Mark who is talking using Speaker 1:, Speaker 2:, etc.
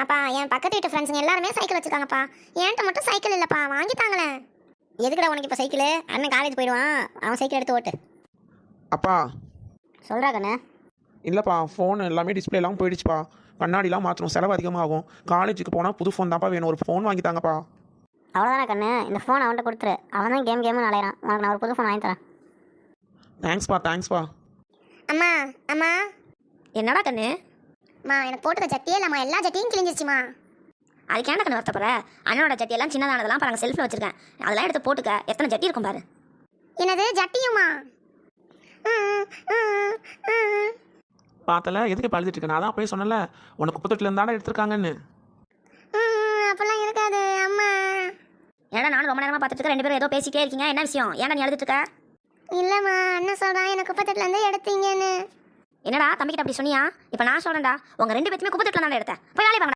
Speaker 1: அப்பா என் பக்கத்து வீட்டு ஃப்ரெண்ட்ஸுங்க எல்லாருமே சைக்கிள் வச்சுருக்காங்கப்பா. என்கிட்ட மட்டும் சைக்கிள் இல்லைப்பா, வாங்கித்தாங்களேன். எதுக்குடா உனக்கு இப்போ சைக்கிள்? அண்ணன் காலேஜ் போயிடுவான், அவன் சைக்கிள் எடுத்து ஓட்டு.
Speaker 2: அப்பா
Speaker 1: சொல்கிறா கண்ணு.
Speaker 2: இல்லைப்பா, ஃபோன் எல்லாமே டிஸ்பிளேலாம் போயிடுச்சுப்பா. கண்ணாடிலாம் மாற்றணும், செலவு அதிகமாகும். காலேஜுக்கு போனால் புது ஃபோன் தான்ப்பா வேணும், ஒரு ஃபோன் வாங்கி தாங்கப்பா.
Speaker 1: அவ்வளோதானே கண்ணு, இந்த ஃபோன் அவன்கிட்ட கொடுத்துரு. அவன் தான் கேம்னு அலையிறான். உனக்கு நான் ஒரு புது ஃபோன் வாங்கி தரேன்.
Speaker 2: தேங்க்ஸ்ப்பா.
Speaker 1: அம்மா அம்மா.
Speaker 3: என்னடா கண்ணு?
Speaker 1: அம்மா எனக்கு போட்டுக்க ஜட்டியே இல்லைம்மா, எல்லா ஜட்டியும் கிழிஞ்சிருச்சுமா.
Speaker 3: அதுக்கு ஏன்டா கண்ணு வருத்தப்படுற? அண்ணனோட ஜட்டியெல்லாம் சின்னதானதெல்லாம் பாருங்க, செல்ஃபில் வச்சிருக்கேன். அதெல்லாம் எடுத்து போட்டுக்க. எத்தனை ஜட்டி இருக்கும் பாரு.
Speaker 1: என்னது ஜட்டியுமா?
Speaker 2: பார்த்தல எதுக்கு பழுதுட்டு இருக்கேன்? நான் தான் போய் சொன்னல, உனக்கு குப்பத்தொட்டில இருந்தாலும் எடுத்திருக்காங்கன்னு.
Speaker 1: அப்பெல்லாம் இருக்காது அம்மா.
Speaker 3: ஏன்னா நானும் ரொம்ப நேரமாக பார்த்துட்டு இருக்கேன், ரெண்டு பேரும் ஏதோ பேசிட்டே இருக்கீங்க. என்ன விஷயம்? ஏன்டா நீ எழுதிட்டு இருக்க?
Speaker 1: இல்லைம்மா, அண்ணன் சொல்கிறான் எனக்கு குப்பத்தட்டுலேருந்து எடுத்தீங்கன்னு.
Speaker 3: என்னடா தம்பிக்கிட்ட அப்படி சொன்னியா? இப்போ நான் சொல்கிறேன்டா, உங்கள் ரெண்டு பேருமே குப்பத்தட்டில் தான் எடுத்தேன். போய் வேலையை பாருங்க.